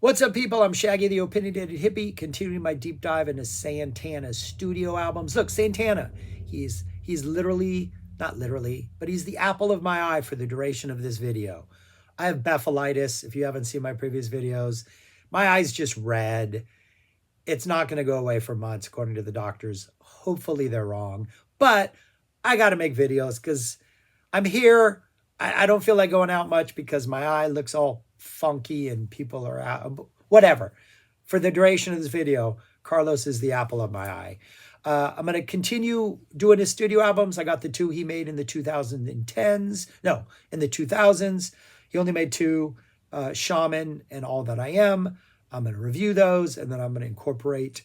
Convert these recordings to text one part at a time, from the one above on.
What's up, people? I'm Shaggy, the Opinionated Hippie, continuing my deep dive into Santana's studio albums. Look, Santana, he's literally, not literally, but he's the apple of my eye for the duration of this video. I have blepharitis. If you haven't seen my previous videos, my eye's just red. It's not going to go away for months, according to the doctors. Hopefully they're wrong. But I got to make videos because I'm here. I don't feel like going out much because my eye looks all funky and people are out. Whatever. For the duration of this video, Carlos is the apple of my eye. I'm going to continue doing his studio albums. I got the two he made in the 2010s. No, in the 2000s. He only made two, Shaman and All That I Am. I'm going to review those, and then I'm going to incorporate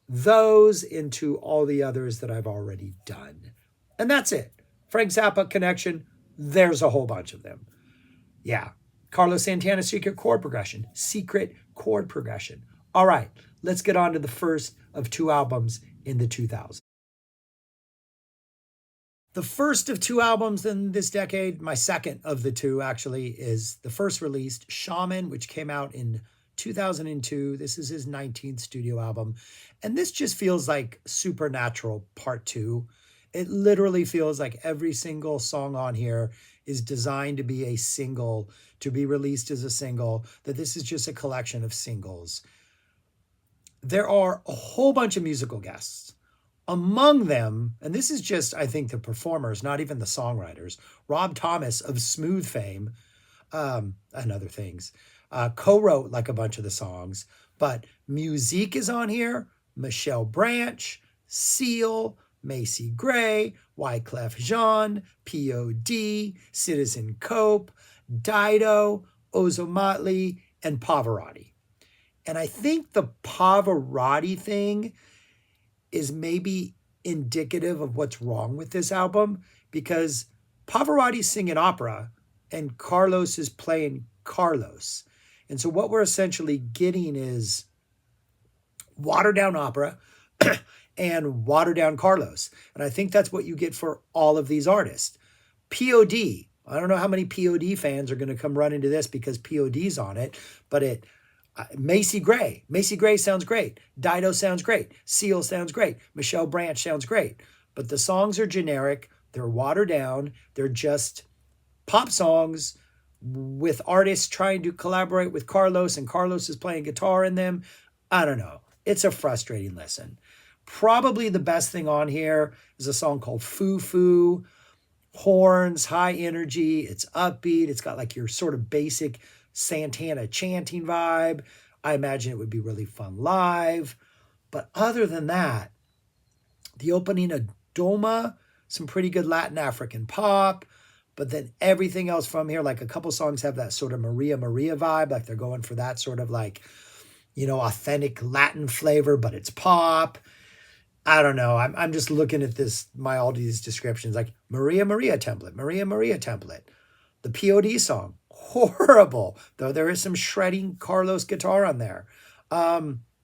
those into all the others that I've already done. And that's it. Frank Zappa connection, there's a whole bunch of them. Yeah. Carlos Santana, secret chord progression. Secret chord progression. All right, let's get on to the first of two albums in the 2000s. The first of two albums in this decade, my second of the two actually, is the first released, Shaman, which came out in 2002. This is his 19th studio album. And this just feels like Supernatural Part 2. It literally feels like every single song on here is designed to be a single, to be released as a single, that this is just a collection of singles. There are a whole bunch of musical guests. Among them, and this is just, I think, the performers, not even the songwriters, Rob Thomas of Smooth fame, and other things, co-wrote like a bunch of the songs, but musique is on here. Michelle Branch, Seal, Macy Gray, Wyclef Jean, P.O.D., Citizen Cope, Dido, Ozomatli, and Pavarotti. And I think the Pavarotti thing is maybe indicative of what's wrong with this album, because Pavarotti's singing opera and Carlos is playing Carlos. And so what we're essentially getting is watered down opera and watered down Carlos. And I think that's what you get for all of these artists. P.O.D. I don't know how many P.O.D. fans are going to come run into this because P.O.D.'s on it, but Macy Gray. Macy Gray sounds great. Dido sounds great. Seal sounds great. Michelle Branch sounds great. But the songs are generic. They're watered down. They're just pop songs with artists trying to collaborate with Carlos, and Carlos is playing guitar in them. I don't know. It's a frustrating listen. Probably the best thing on here is a song called Foo Foo. Horns, high energy. It's upbeat. It's got like your sort of basic Santana chanting vibe. I imagine it would be really fun live. But other than that, the opening of Doma, some pretty good Latin African pop. But then everything else from here, like a couple songs have that sort of Maria Maria vibe, like they're going for that sort of like, authentic Latin flavor, but it's pop. I don't know. I'm just looking at all these descriptions, like Maria Maria template, Maria Maria template. The P.O.D. song, horrible, though there is some shredding Carlos guitar on there.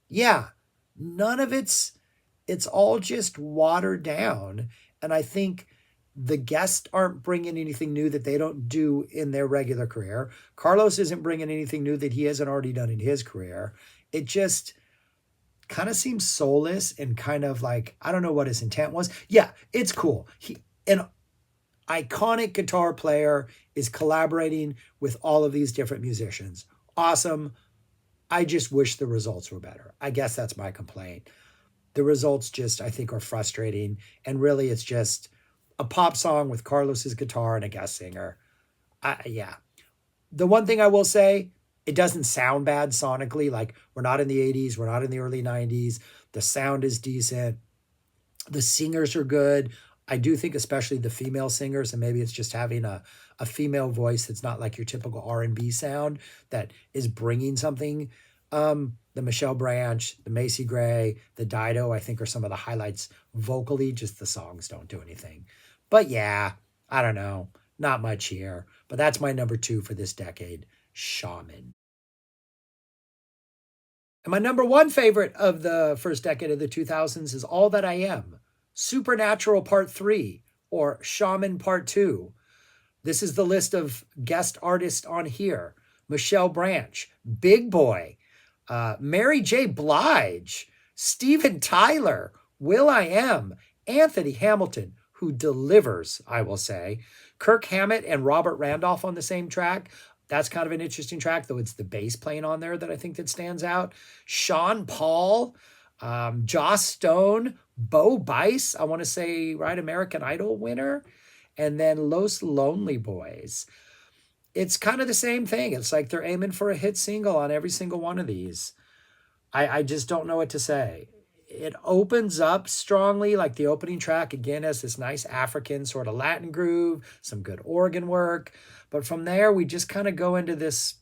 Yeah, none of it's all just watered down. And I think the guests aren't bringing anything new that they don't do in their regular career. Carlos isn't bringing anything new that he hasn't already done in his career. It just kind of seems soulless and kind of like, I don't know what his intent was. Yeah, it's cool. An iconic guitar player is collaborating with all of these different musicians. Awesome. I just wish the results were better. I guess that's my complaint. The results just, I think, are frustrating. And really, it's just a pop song with Carlos's guitar and a guest singer. Yeah. The one thing I will say, it doesn't sound bad sonically. Like, we're not in the 80s. We're not in the early 90s. The sound is decent. The singers are good. I do think especially the female singers, and maybe it's just having a female voice that's not like your typical R&B sound that is bringing something. The Michelle Branch, the Macy Gray, the Dido, I think are some of the highlights vocally. Just the songs don't do anything. But yeah, I don't know. Not much here. But that's my number two for this decade, Shaman. And my number one favorite of the first decade of the 2000s is All That I Am, Supernatural Part 3, or Shaman Part 2. This is the list of guest artists on here. Michelle Branch, Big Boy, Mary J. Blige, Steven Tyler, will.i.am, Anthony Hamilton, who delivers, I will say. Kirk Hammett and Robert Randolph on the same track. That's kind of an interesting track, though it's the bass playing on there that I think that stands out. Sean Paul, Joss Stone, Bo Bice, I want to say, right, American Idol winner, and then Los Lonely Boys. It's kind of the same thing. It's like they're aiming for a hit single on every single one of these. I just don't know what to say. It opens up strongly, like the opening track again has this nice African sort of Latin groove, some good organ work. But from there, we just kind of go into this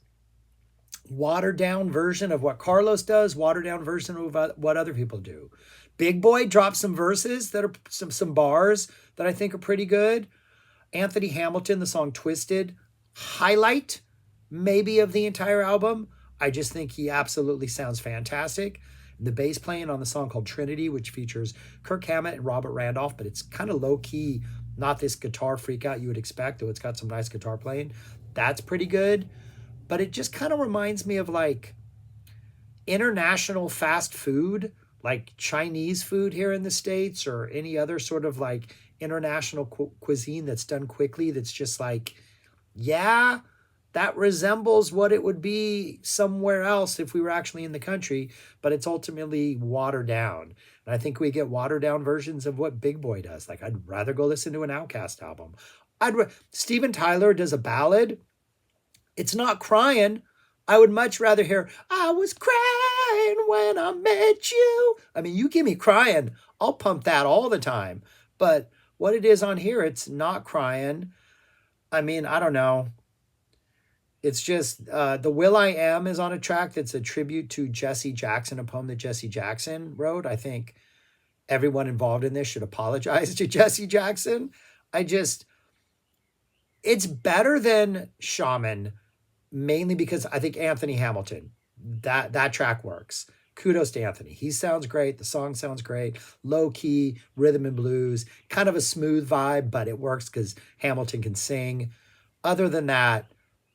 watered down version of what Carlos does, watered down version of what other people do. Big Boy drops some verses that are some bars that I think are pretty good. Anthony Hamilton, the song Twisted, highlight maybe of the entire album. I just think he absolutely sounds fantastic. The bass playing on the song called Trinity, which features Kirk Hammett and Robert Randolph, but it's kind of low key, not this guitar freak out you would expect, though it's got some nice guitar playing. That's pretty good. But it just kind of reminds me of like international fast food, like Chinese food here in the States, or any other sort of like international cuisine that's done quickly. That's just like, yeah, that resembles what it would be somewhere else if we were actually in the country, but it's ultimately watered down. And I think we get watered down versions of what Big Boy does. Like, I'd rather go listen to an Outkast album. Steven Tyler does a ballad. It's not crying. I would much rather hear, I was crying when I met you. I mean, you give me crying, I'll pump that all the time. But what it is on here, it's not crying. I mean, I don't know. It's just the will.i.am is on a track that's a tribute to Jesse Jackson, a poem that Jesse Jackson wrote. I think everyone involved in this should apologize to Jesse Jackson. It's better than Shaman, mainly because I think Anthony Hamilton, that track works. Kudos to Anthony. He sounds great. The song sounds great. Low key, rhythm and blues, kind of a smooth vibe, but it works because Hamilton can sing. Other than that,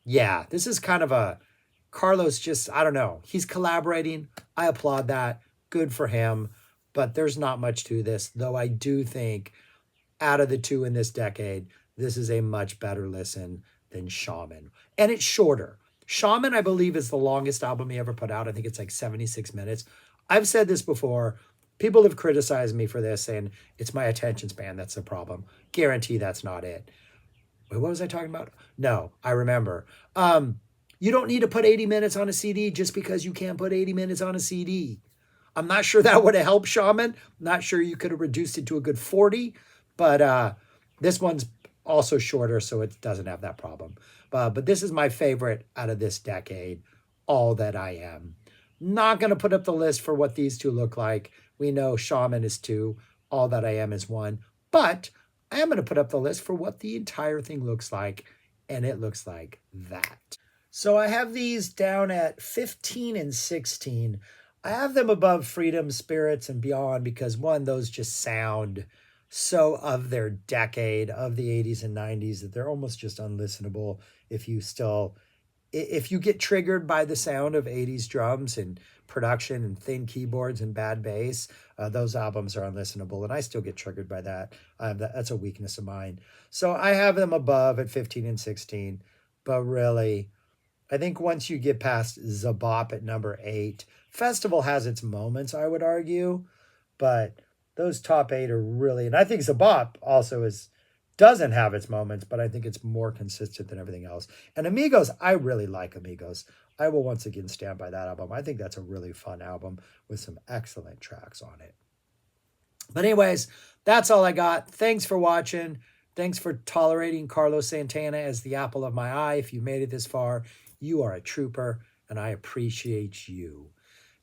yeah, this is kind of a Carlos just, I don't know. He's collaborating. I applaud that. Good for him. But there's not much to this, though I do think out of the two in this decade, this is a much better listen than Shaman. And it's shorter. Shaman, I believe, is the longest album he ever put out. I think it's like 76 minutes. I've said this before. People have criticized me for this, saying it's my attention span that's the problem. Guarantee that's not it. Wait, what was I talking about? No, I remember. You don't need to put 80 minutes on a CD just because you can't put 80 minutes on a CD. I'm not sure that would have helped Shaman. Not sure you could have reduced it to a good 40, but this one's also shorter, so it doesn't have that problem. But this is my favorite out of this decade, All That I Am. Not going to put up the list for what these two look like. We know Shaman is 2, All That I Am is 1, but I am going to put up the list for what the entire thing looks like, and it looks like that. So I have these down at 15 and 16. I have them above Freedom, Spirits, and Beyond because, one, those just sound so of their decade, of the 80s and 90s, that they're almost just unlistenable if you get triggered by the sound of 80s drums and production and thin keyboards and bad bass, those albums are unlistenable, and I still get triggered by that. That's a weakness of mine. So I have them above at 15 and 16, but really, I think once you get past Zabop at number 8, Festival has its moments, I would argue, but those top 8 are really, and I think Zabop also doesn't have its moments, but I think it's more consistent than everything else. And Amigos, I really like Amigos. I will once again stand by that album. I think that's a really fun album with some excellent tracks on it. But anyways, that's all I got. Thanks for watching. Thanks for tolerating Carlos Santana as the apple of my eye. If you made it this far, you are a trooper, and I appreciate you.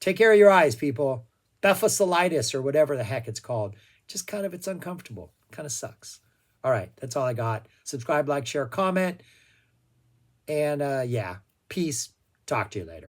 Take care of your eyes, people. Bephocolitis or whatever the heck it's called. It's uncomfortable. Kind of sucks. All right, that's all I got. Subscribe, like, share, comment. And yeah, peace. Talk to you later.